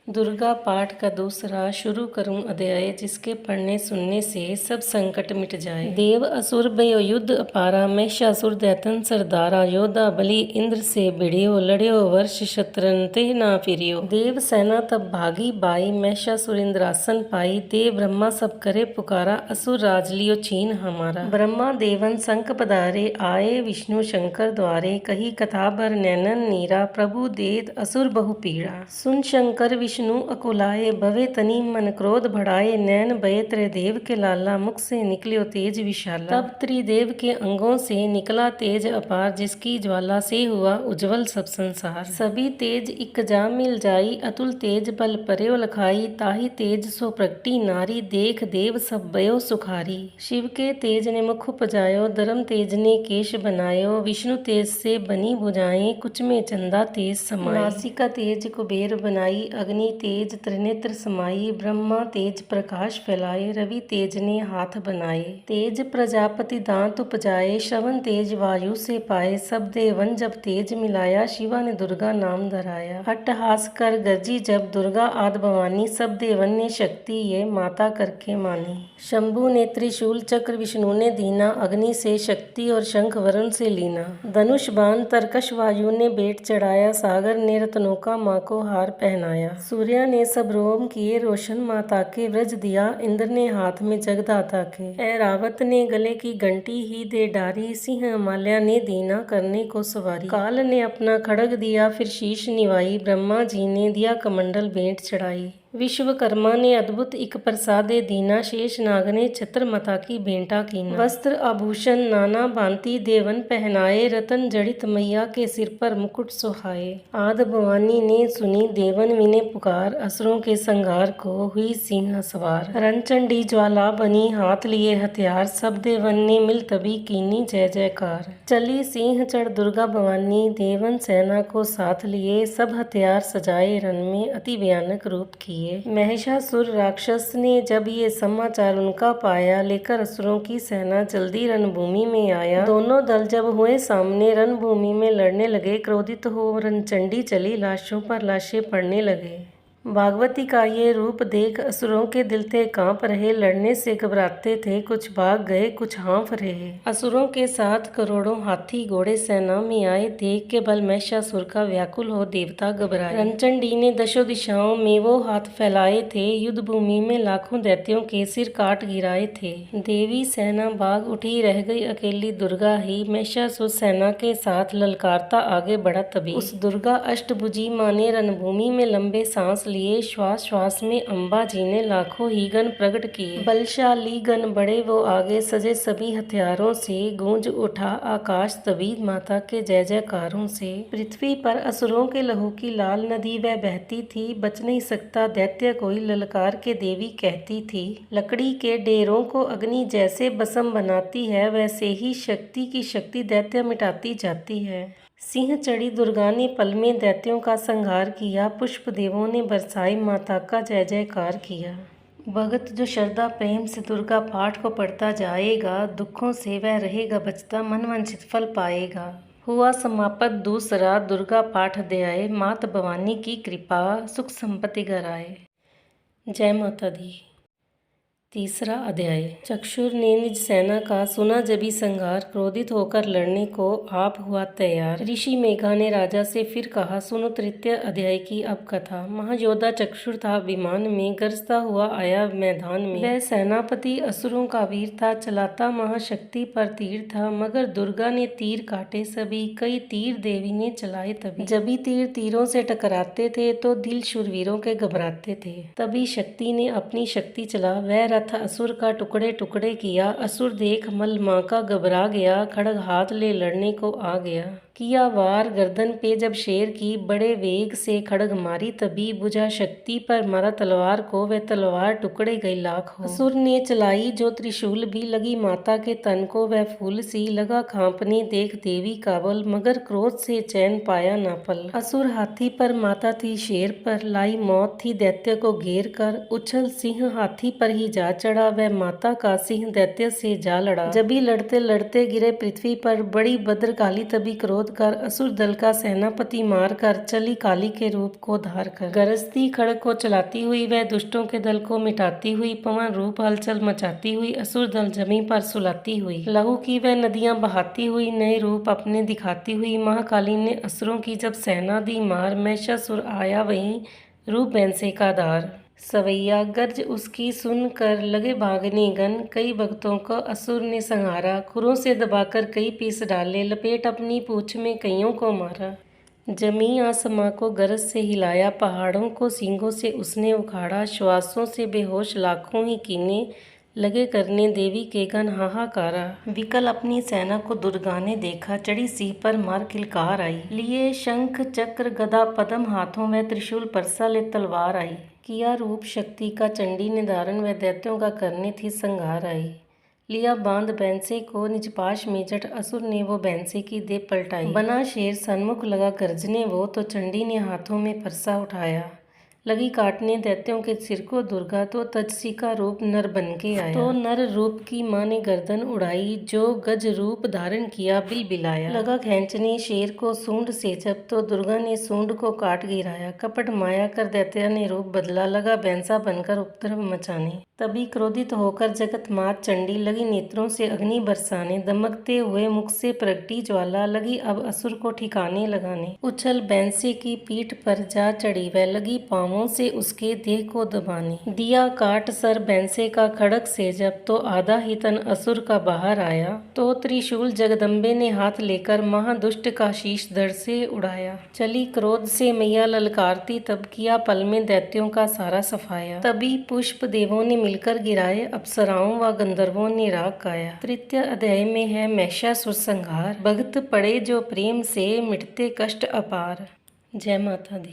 दुर्गा पाठ का दूसरा शुरू करूं अध्याय, जिसके पढ़ने सुनने से सब संकट मिट जाए। देव असुर भयो युद्ध अपारा, महिषासुर दैतन सरदारा, योद्धा बलि इंद्र से भिड़ियो, लड़ियो वर्ष शत्रन ते ना फिरियो। देव सेना तब भागी बाई, महिषासुर इंद्रासन पाई, देव ब्रह्मा सब करे पुकारा, असुर राज लियो छीन हमारा। ब्रह्मा देवन संक पधारे, आए विष्णु शंकर द्वारे, कही कथा भर नैनन नीरा, प्रभु देत असुर बहु पीड़ा। सुन शंकर विष्णु अकुलाए, भवे तनी मन क्रोध बढ़ाए, नैन भये त्रिदेव के लाला, मुख से निकलियो तेज विशाला। तब त्रिदेव के अंगों से निकला तेज अपार, जिसकी ज्वाला से हुआ उज्जवल सब संसार। सभी तेज इक जा मिल जाई, अतुल तेज बल पर्यो लखाई, ताही तेज सो प्रगटी नारी, देख देव सब भयो सुखारी। शिव के तेज ने मुख उपजायो, धर्म तेज ने केश बनायो, विष्णु तेज से बनी भुजाएं, कुछ में चंदा तेज समाई। नासिका तेज कुबेर बनाई, अग्नि तेज त्रिनेत्र समाई, ब्रह्मा तेज प्रकाश फैलाए, रवि तेज ने हाथ बनाए। तेज प्रजापति दांत उपजाए, श्रवण तेज वायु से पाए, सब देवन जब तेज मिलाया, शिवा ने दुर्गा नाम धराया। अट्टहास कर गर्जी जब दुर्गा आद भवानी, सब देवन ने शक्ति ये माता करके मानी। शंभु ने त्रिशूल चक्र विष्णु ने दीना, अग्नि से शक्ति और शंख वरुण से लीना। धनुष बाण तरकश वायु ने बेट चढ़ाया, सागर ने रत्नों का माँ को हार पहनाया। सूर्य ने सब रोम किए रोशन माता के, व्रज दिया इंद्र ने हाथ में जगदाता के। ऐरावत ने गले की घंटी ही दे डारी, सिंह माल्या ने दीना करने को सवारी। काल ने अपना खड़ग दिया फिर शीश निवाई, ब्रह्मा जी ने दिया कमंडल भेंट चढ़ाई। विश्वकर्मा ने अद्भुत इक प्रसादे दीना, शेष नाग ने छत्र मता की भेंटा कीना। वस्त्र आभूषण नाना भांति देवन पहनाए, रतन जड़ित मैया के सिर पर मुकुट सुहाए। आद भवानी ने सुनी देवन विने पुकार, असुरों के संहार को हुई सिंह सवार। रणचंडी ज्वाला बनी हाथ लिए हथियार, सब देवन ने मिल तभी कीनी जय जयकार। चली सिंह चढ़ दुर्गा भवानी, देवन सेना को साथ लिए, सब हथियार सजाए रन में अति भयानक रूप किए। महिषासुर राक्षस ने जब ये समाचार उनका पाया, लेकर असुरों की सेना जल्दी रणभूमि में आया। दोनों दल जब हुए सामने, रणभूमि में लड़ने लगे, क्रोधित हो रणचंडी चली, लाशों पर लाशें पड़ने लगे। भागवती का ये रूप देख असुरों के दिल थे कांप रहे, लड़ने से घबराते थे, कुछ भाग गए कुछ हाँफ रहे। असुरों के साथ करोड़ों हाथी घोड़े सेना में आए, देख के बल महिषासुर का व्याकुल हो देवता घबराए। रणचंडी ने दशों दिशाओं में वो हाथ फैलाए थे, युद्ध भूमि में लाखों दैत्यों के सिर काट गिराए थे। देवी सेना भाग उठी, रह गई अकेली दुर्गा ही, महिषासुर सेना के साथ ललकारता आगे बढ़ा। तभी उस दुर्गा अष्टभुजी माँ ने रणभूमि में लंबे सांस लिए, श्वास श्वास में अम्बा जी ने लाखों ही गण प्रकट किए। बलशाली गण बड़े वो आगे, सजे सभी हथियारों से, गूंज उठा आकाश तभी माता के जय जयकारों से। पृथ्वी पर असुरों के लहू की लाल नदी वह बहती थी, बच नहीं सकता दैत्य कोई, ललकार के देवी कहती थी। लकड़ी के डेरों को अग्नि जैसे भस्म बनाती है, वैसे ही शक्ति की शक्ति दैत्य मिटाती जाती है। सिंह चढ़ी दुर्गा ने पल में दैत्यों का संहार किया, पुष्प देवों ने बरसाई माता का जय जयकार किया। भगत जो श्रद्धा प्रेम से दुर्गा पाठ को पढ़ता जाएगा, दुखों से वह रहेगा बचता, मन वांछित फल पाएगा। हुआ समापत दूसरा दुर्गा पाठ अध्याय, मात भवानी की कृपा सुख संपत्ति घर आए। जय माता दी। तीसरा अध्याय। चक्षुर ने निज सेना का सुना जबी संहार, क्रोधित होकर लड़ने को आप हुआ तैयार। ऋषि मेघा ने राजा से फिर कहा, सुनो तृतीय अध्याय की अब कथा। महायोद्धा चक्षुर था विमान में, गरजता हुआ आया मैदान में। वह सेनापति असुरों का वीर था, चलाता महाशक्ति पर तीर था, मगर दुर्गा ने तीर काटे सभी, कई तीर देवी ने चलाए तभी। जबी तीर तीरों से टकराते थे तो दिल शूरवीरों के घबराते थे। तभी शक्ति ने अपनी शक्ति चला, वह रथ असुर का टुकड़े टुकड़े किया। असुर देख मल माँ का घबरा गया, खड़ग हाथ ले लड़ने को आ गया। किया वार गर्दन पे जब शेर की, बड़े वेग से खड़ग मारी तभी, बुझा शक्ति पर मारा तलवार को, वह तलवार टुकड़े गई लाख हो। असुर ने चलाई जो त्रिशूल भी, लगी माता के तन को वह फूल सी, लगा कांपने देख देवी का बल, मगर क्रोध से चैन पाया ना पल। असुर हाथी पर, माता थी शेर पर, लाई मौत थी दैत्य को घेर कर। उछल सिंह हाथी पर ही जा चढ़ा, वह माता का सिंह दैत्य से जा लड़ा। जबी लड़ते लड़ते गिरे पृथ्वी पर, बड़ी भद्रकाली तभी क्रोध विरोध कर असुर दल का सेनापति मारकर चली काली के रूप को धार कर। गरजती खड्ग को चलाती हुई वह दुष्टों के दल को मिटाती हुई, पवन रूप हलचल मचाती हुई, असुर दल जमीन पर सुलाती हुई, लहू की वह नदियां बहाती हुई, नए रूप अपने दिखाती हुई, महाकाली ने असुरों की जब सेना दी मार, महिषासुर आया वहीं रूप बैंसे का धार। सवैया गर्ज उसकी सुन कर लगे भागने गन, कई भक्तों को असुर ने संहारा, खुरों से दबाकर कई पीस डाले, लपेट अपनी पूंछ में कईयों को मारा। जमी आसमां को गरज से हिलाया, पहाड़ों को सींगों से उसने उखाड़ा, श्वासों से बेहोश लाखों ही कीने लगे करने देवी के गण हाहाकारा। विकल अपनी सेना को दुर्गा ने देखा, चढ़ी सिंह पर मार किलकार आई, लिए शंख चक्र गदा पद्म हाथों में त्रिशूल परसा ले तलवार आई, किया रूप शक्ति का चंडी ने धारण वह दैत्यों का करने थी संहार आई, लिया बांध बैंसे को निज पाश में जट, असुर ने वो बैंसे की दे पलटाई, बना शेर सन्मुख लगा गर्जने वो, तो चंडी ने हाथों में परसा उठाया, लगी काटने दैत्यों के सिर को दुर्गा, तो तजसी का रूप नर बन के आया, तो नर रूप की माँ ने गर्दन उड़ाई, जो गज रूप धारण किया बिलबिलाया, लगा खींचने शेर को सूंड से जब, तो दुर्गा ने सूंड को काट गिराया, कपट माया कर दैत्या ने रूप बदला, लगा बैंसा बनकर उपद्रव मचाने, तभी क्रोधित होकर जगत मात चंडी लगी नेत्रों से अग्नि बरसाने, दमकते हुए मुख से प्रगटी ज्वाला, लगी अब असुर को ठिकाने लगाने, उछल बैंसे की पीठ पर जा चढ़ी वह, लगी पाँवों से उसके देह को दबाने, दिया काट सर बैंसे का खड़ग से जब, तो आधा ही तन असुर का बाहर आया, तो त्रिशूल जगदम्बे ने हाथ लेकर महादुष्ट का शीश धड़ से उड़ाया, चली क्रोध से मैया ललकारती, तब किया पल में दैत्यों का सारा सफाया, तभी पुष्प देवों ने मिलकर गिराए, अप्सराओं व गंधर्वों ने राग गाया। तृतीय अध्याय में है महिषासुर संहार, भक्त पड़े जो प्रेम से मिटते कष्ट अपार। जय माता दी।